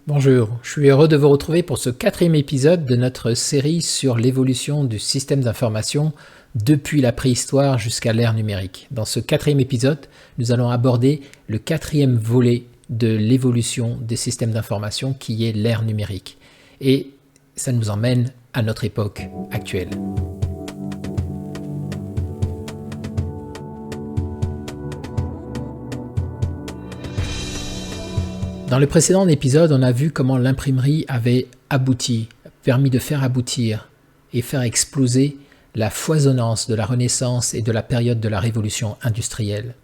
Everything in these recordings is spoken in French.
Bonjour, je suis heureux de vous retrouver pour ce 4e épisode de notre série sur l'évolution du système d'information depuis la préhistoire jusqu'à l'ère numérique. Dans ce 4e épisode, nous allons aborder le 4e volet de l'évolution des systèmes d'information qui est l'ère numérique. Et ça nous emmène à notre époque actuelle. Dans le précédent épisode, on a vu comment l'imprimerie avait abouti, permis de faire aboutir et faire exploser la foisonnance de la Renaissance et de la période de la Révolution industrielle.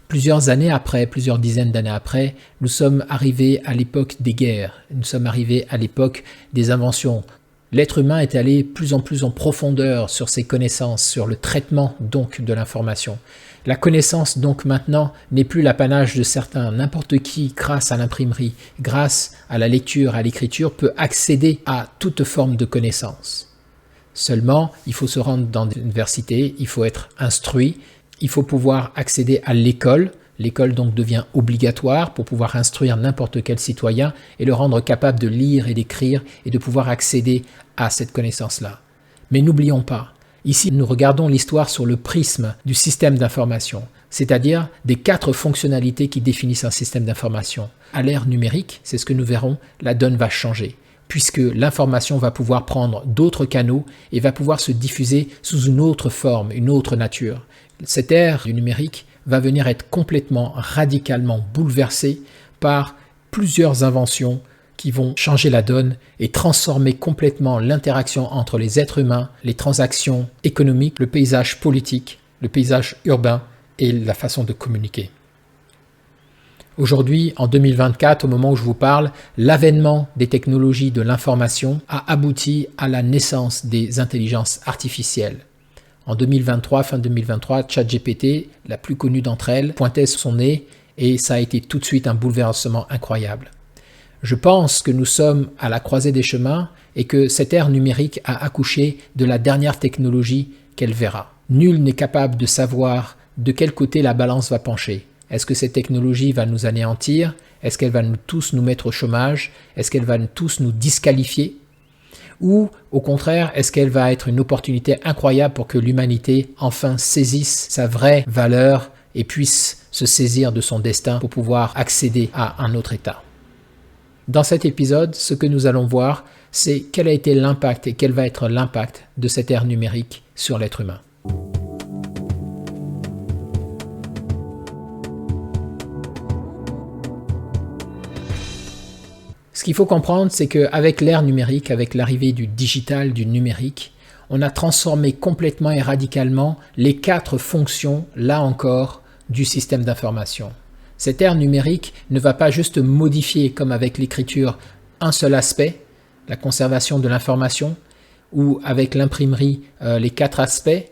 Plusieurs dizaines d'années après, nous sommes arrivés à l'époque des guerres, nous sommes arrivés à l'époque des inventions. L'être humain est allé plus en plus en profondeur sur ses connaissances, sur le traitement donc de l'information. La connaissance donc maintenant n'est plus l'apanage de certains. N'importe qui, grâce à l'imprimerie, grâce à la lecture, à l'écriture, peut accéder à toute forme de connaissance. Seulement, il faut se rendre dans l'université, il faut être instruit, il faut pouvoir accéder à l'école. L'école donc devient obligatoire pour pouvoir instruire n'importe quel citoyen et le rendre capable de lire et d'écrire et de pouvoir accéder à cette connaissance-là. Mais n'oublions pas, ici nous regardons l'histoire sur le prisme du système d'information, c'est-à-dire des 4 fonctionnalités qui définissent un système d'information. À l'ère numérique, c'est ce que nous verrons, la donne va changer, puisque l'information va pouvoir prendre d'autres canaux et va pouvoir se diffuser sous une autre forme, une autre nature. Cette ère du numérique va venir être complètement, radicalement bouleversée par plusieurs inventions qui vont changer la donne et transformer complètement l'interaction entre les êtres humains, les transactions économiques, le paysage politique, le paysage urbain et la façon de communiquer. Aujourd'hui, en 2024, au moment où je vous parle, l'avènement des technologies de l'information a abouti à la naissance des intelligences artificielles. En 2023, fin 2023, ChatGPT, la plus connue d'entre elles, pointait son nez et ça a été tout de suite un bouleversement incroyable. Je pense que nous sommes à la croisée des chemins et que cette ère numérique a accouché de la dernière technologie qu'elle verra. Nul n'est capable de savoir de quel côté la balance va pencher. Est-ce que cette technologie va nous anéantir? Est-ce qu'elle va tous nous mettre au chômage? Est-ce qu'elle va tous nous disqualifier? Ou au contraire, est-ce qu'elle va être une opportunité incroyable pour que l'humanité enfin saisisse sa vraie valeur et puisse se saisir de son destin pour pouvoir accéder à un autre état? Dans cet épisode, ce que nous allons voir, c'est quel a été l'impact et quel va être l'impact de cette ère numérique sur l'être humain. Ce qu'il faut comprendre, c'est qu'avec l'ère numérique, avec l'arrivée du digital, du numérique, on a transformé complètement et radicalement les 4 fonctions, là encore, du système d'information. Cette ère numérique ne va pas juste modifier, comme avec l'écriture, un seul aspect, la conservation de l'information, ou avec l'imprimerie, les 4 aspects,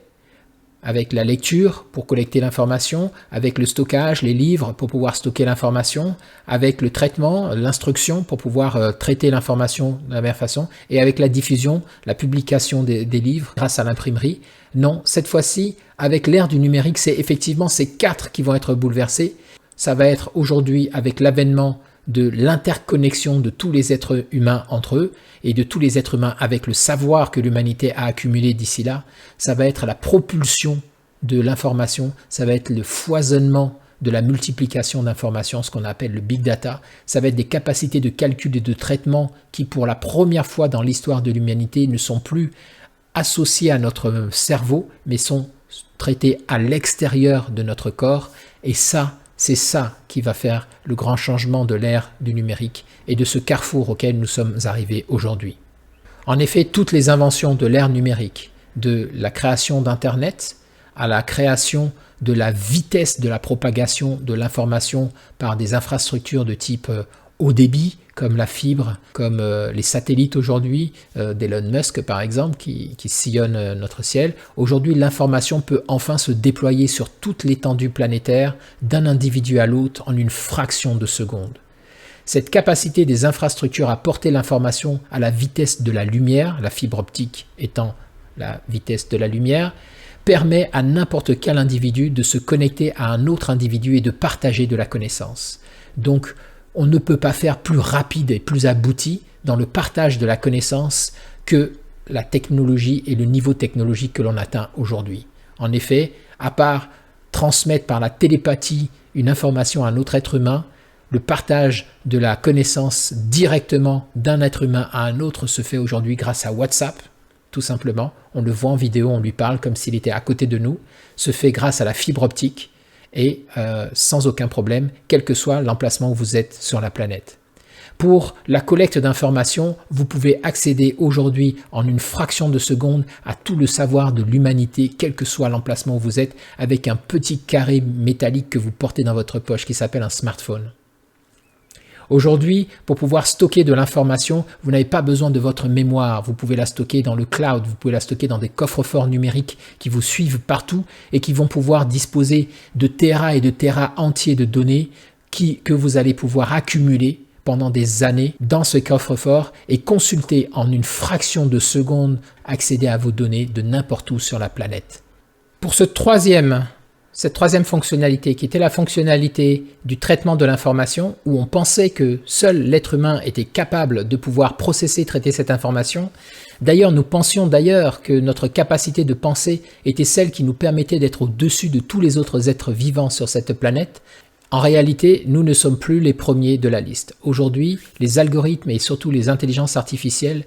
avec la lecture pour collecter l'information, avec le stockage, les livres pour pouvoir stocker l'information, avec le traitement, l'instruction pour pouvoir traiter l'information de la meilleure façon, et avec la diffusion, la publication des livres grâce à l'imprimerie. Non, cette fois-ci, avec l'ère du numérique, c'est effectivement ces 4 qui vont être bouleversés. Ça va être aujourd'hui avec l'avènement de l'interconnexion de tous les êtres humains entre eux et de tous les êtres humains avec le savoir que l'humanité a accumulé d'ici là. Ça va être la propulsion de l'information, ça va être le foisonnement de la multiplication d'informations, ce qu'on appelle le big data. Ça va être des capacités de calcul et de traitement qui, pour la première fois dans l'histoire de l'humanité, ne sont plus associées à notre cerveau, mais sont traitées à l'extérieur de notre corps. Et ça, c'est ça qui va faire le grand changement de l'ère du numérique et de ce carrefour auquel nous sommes arrivés aujourd'hui. En effet, toutes les inventions de l'ère numérique, de la création d'Internet à la création de la vitesse de la propagation de l'information par des infrastructures de type haut débit, comme la fibre, comme les satellites aujourd'hui, d'Elon Musk par exemple, qui sillonnent notre ciel. Aujourd'hui, l'information peut enfin se déployer sur toute l'étendue planétaire, d'un individu à l'autre, en une fraction de seconde. Cette capacité des infrastructures à porter l'information à la vitesse de la lumière, la fibre optique étant la vitesse de la lumière, permet à n'importe quel individu de se connecter à un autre individu et de partager de la connaissance. Donc, on ne peut pas faire plus rapide et plus abouti dans le partage de la connaissance que la technologie et le niveau technologique que l'on atteint aujourd'hui. En effet, à part transmettre par la télépathie une information à un autre être humain, le partage de la connaissance directement d'un être humain à un autre se fait aujourd'hui grâce à WhatsApp, tout simplement. On le voit en vidéo, on lui parle comme s'il était à côté de nous, se fait grâce à la fibre optique et sans aucun problème, quel que soit l'emplacement où vous êtes sur la planète. Pour la collecte d'informations, vous pouvez accéder aujourd'hui en une fraction de seconde à tout le savoir de l'humanité, quel que soit l'emplacement où vous êtes, avec un petit carré métallique que vous portez dans votre poche qui s'appelle un smartphone. Aujourd'hui, pour pouvoir stocker de l'information, vous n'avez pas besoin de votre mémoire. Vous pouvez la stocker dans le cloud, vous pouvez la stocker dans des coffres-forts numériques qui vous suivent partout et qui vont pouvoir disposer de terras et de terras entiers de données que vous allez pouvoir accumuler pendant des années dans ce coffre-fort et consulter en une fraction de seconde, accéder à vos données de n'importe où sur la planète. Pour cette troisième fonctionnalité qui était la fonctionnalité du traitement de l'information où on pensait que seul l'être humain était capable de pouvoir processer, traiter cette information. D'ailleurs, nous pensions que notre capacité de penser était celle qui nous permettait d'être au-dessus de tous les autres êtres vivants sur cette planète. En réalité, nous ne sommes plus les premiers de la liste. Aujourd'hui, les algorithmes et surtout les intelligences artificielles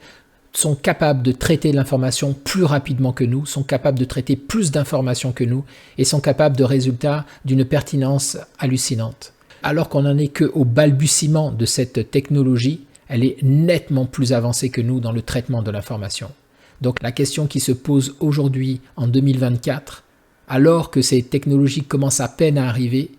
sont capables de traiter l'information plus rapidement que nous, sont capables de traiter plus d'informations que nous et sont capables de résultats d'une pertinence hallucinante. Alors qu'on n'en est qu'au balbutiement de cette technologie, elle est nettement plus avancée que nous dans le traitement de l'information. Donc la question qui se pose aujourd'hui en 2024, alors que ces technologies commencent à peine à arriver,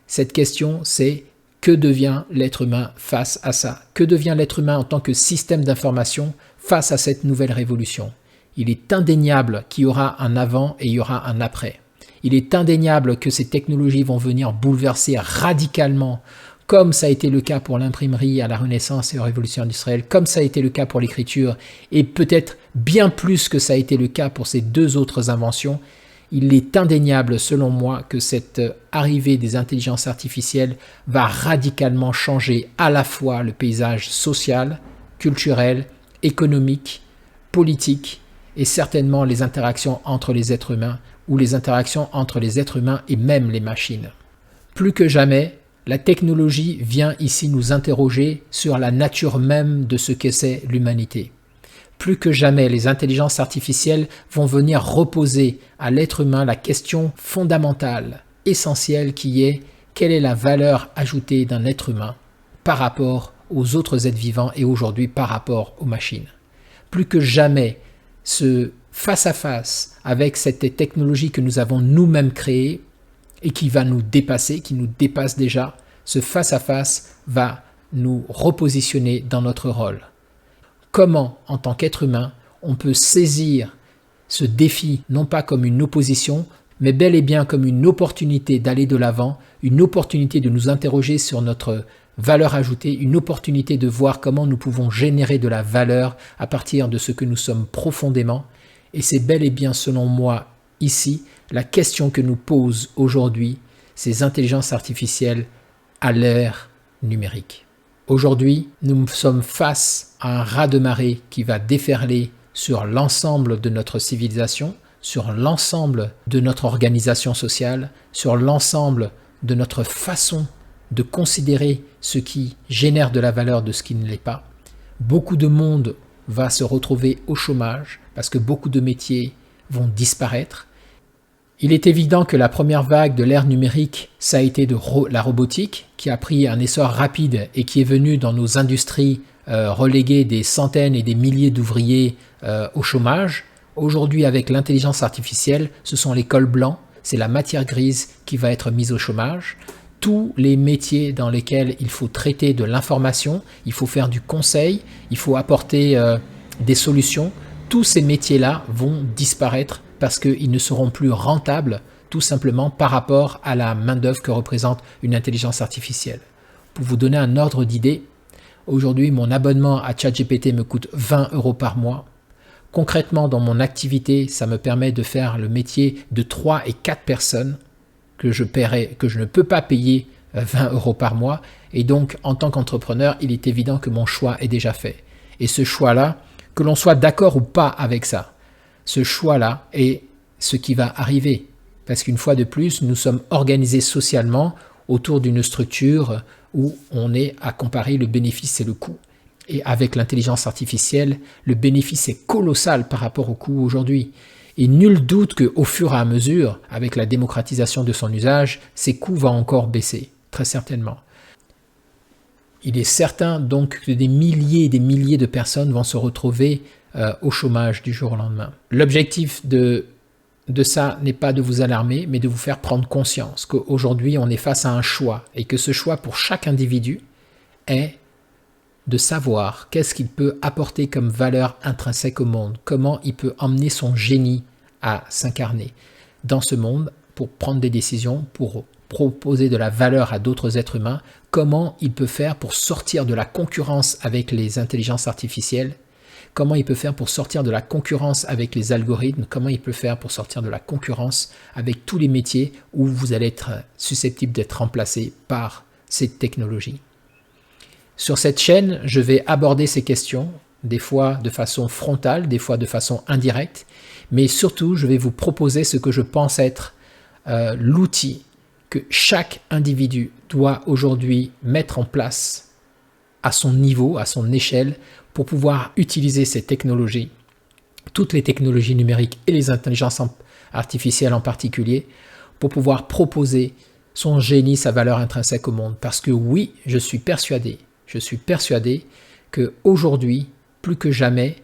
cette question c'est: que devient l'être humain face à ça? Que devient l'être humain en tant que système d'information face à cette nouvelle révolution? Il est indéniable qu'il y aura un avant et il y aura un après. Il est indéniable que ces technologies vont venir bouleverser radicalement, comme ça a été le cas pour l'imprimerie à la Renaissance et aux révolutions industrielles, comme ça a été le cas pour l'écriture, et peut-être bien plus que ça a été le cas pour ces deux autres inventions. Il est indéniable, selon moi, que cette arrivée des intelligences artificielles va radicalement changer à la fois le paysage social, culturel, économique, politique et certainement les interactions entre les êtres humains ou les interactions entre les êtres humains et même les machines. Plus que jamais, la technologie vient ici nous interroger sur la nature même de ce que c'est l'humanité. Plus que jamais, les intelligences artificielles vont venir reposer à l'être humain la question fondamentale, essentielle qui est: quelle est la valeur ajoutée d'un être humain par rapport aux autres êtres vivants et aujourd'hui par rapport aux machines? Plus que jamais, ce face-à-face avec cette technologie que nous avons nous-mêmes créée et qui va nous dépasser, qui nous dépasse déjà, ce face-à-face va nous repositionner dans notre rôle. Comment, en tant qu'être humain, on peut saisir ce défi non pas comme une opposition, mais bel et bien comme une opportunité d'aller de l'avant, une opportunité de nous interroger sur notre valeur ajoutée, une opportunité de voir comment nous pouvons générer de la valeur à partir de ce que nous sommes profondément. Et c'est bel et bien, selon moi, ici, la question que nous posent aujourd'hui ces intelligences artificielles à l'ère numérique. Aujourd'hui, nous sommes face à un raz-de-marée qui va déferler sur l'ensemble de notre civilisation, sur l'ensemble de notre organisation sociale, sur l'ensemble de notre façon de considérer ce qui génère de la valeur de ce qui ne l'est pas. Beaucoup de monde va se retrouver au chômage parce que beaucoup de métiers vont disparaître. Il est évident que la première vague de l'ère numérique, ça a été la robotique qui a pris un essor rapide et qui est venue dans nos industries reléguer des centaines et des milliers d'ouvriers au chômage. Aujourd'hui, avec l'intelligence artificielle, ce sont les cols blancs, c'est la matière grise qui va être mise au chômage. Tous les métiers dans lesquels il faut traiter de l'information, il faut faire du conseil, il faut apporter des solutions, tous ces métiers-là vont disparaître parce qu'ils ne seront plus rentables tout simplement par rapport à la main-d'œuvre que représente une intelligence artificielle. Pour vous donner un ordre d'idée, aujourd'hui mon abonnement à ChatGPT me coûte 20 € par mois. Concrètement, dans mon activité, ça me permet de faire le métier de 3 et 4 personnes que je ne peux pas payer 20 € par mois. Et donc, en tant qu'entrepreneur, il est évident que mon choix est déjà fait. Et ce choix-là, que l'on soit d'accord ou pas avec ça, ce choix-là est ce qui va arriver. Parce qu'une fois de plus, nous sommes organisés socialement autour d'une structure où on est à comparer le bénéfice et le coût. Et avec l'intelligence artificielle, le bénéfice est colossal par rapport au coût aujourd'hui. Et nul doute qu'au fur et à mesure, avec la démocratisation de son usage, ces coûts vont encore baisser, très certainement. Il est certain donc que des milliers et des milliers de personnes vont se retrouver au chômage du jour au lendemain. L'objectif de ça n'est pas de vous alarmer, mais de vous faire prendre conscience qu'aujourd'hui on est face à un choix et que ce choix pour chaque individu est de savoir qu'est-ce qu'il peut apporter comme valeur intrinsèque au monde, comment il peut emmener son génie à s'incarner dans ce monde pour prendre des décisions, pour proposer de la valeur à d'autres êtres humains, comment il peut faire pour sortir de la concurrence avec les intelligences artificielles, comment il peut faire pour sortir de la concurrence avec les algorithmes, comment il peut faire pour sortir de la concurrence avec tous les métiers où vous allez être susceptible d'être remplacé par ces technologies. Sur cette chaîne, je vais aborder ces questions, des fois de façon frontale, des fois de façon indirecte, mais surtout je vais vous proposer ce que je pense être l'outil que chaque individu doit aujourd'hui mettre en place à son niveau, à son échelle, pour pouvoir utiliser ces technologies, toutes les technologies numériques et les intelligences artificielles en particulier, pour pouvoir proposer son génie, sa valeur intrinsèque au monde. Parce que oui, je suis persuadé qu'aujourd'hui, plus que jamais,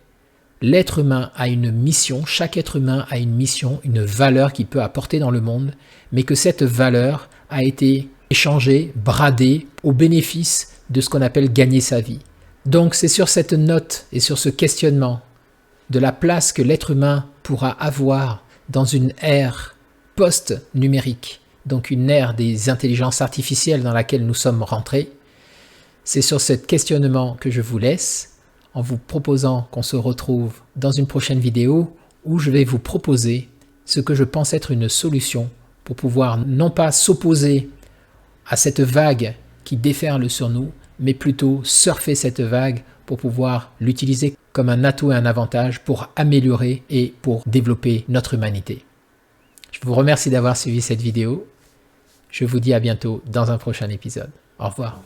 l'être humain a une mission, chaque être humain a une mission, une valeur qu'il peut apporter dans le monde, mais que cette valeur a été échangée, bradée au bénéfice de ce qu'on appelle gagner sa vie. Donc c'est sur cette note et sur ce questionnement de la place que l'être humain pourra avoir dans une ère post-numérique, donc une ère des intelligences artificielles dans laquelle nous sommes rentrés, c'est sur ce questionnement que je vous laisse en vous proposant qu'on se retrouve dans une prochaine vidéo où je vais vous proposer ce que je pense être une solution pour pouvoir non pas s'opposer à cette vague qui déferle sur nous, mais plutôt surfer cette vague pour pouvoir l'utiliser comme un atout et un avantage pour améliorer et pour développer notre humanité. Je vous remercie d'avoir suivi cette vidéo. Je vous dis à bientôt dans un prochain épisode. Au revoir.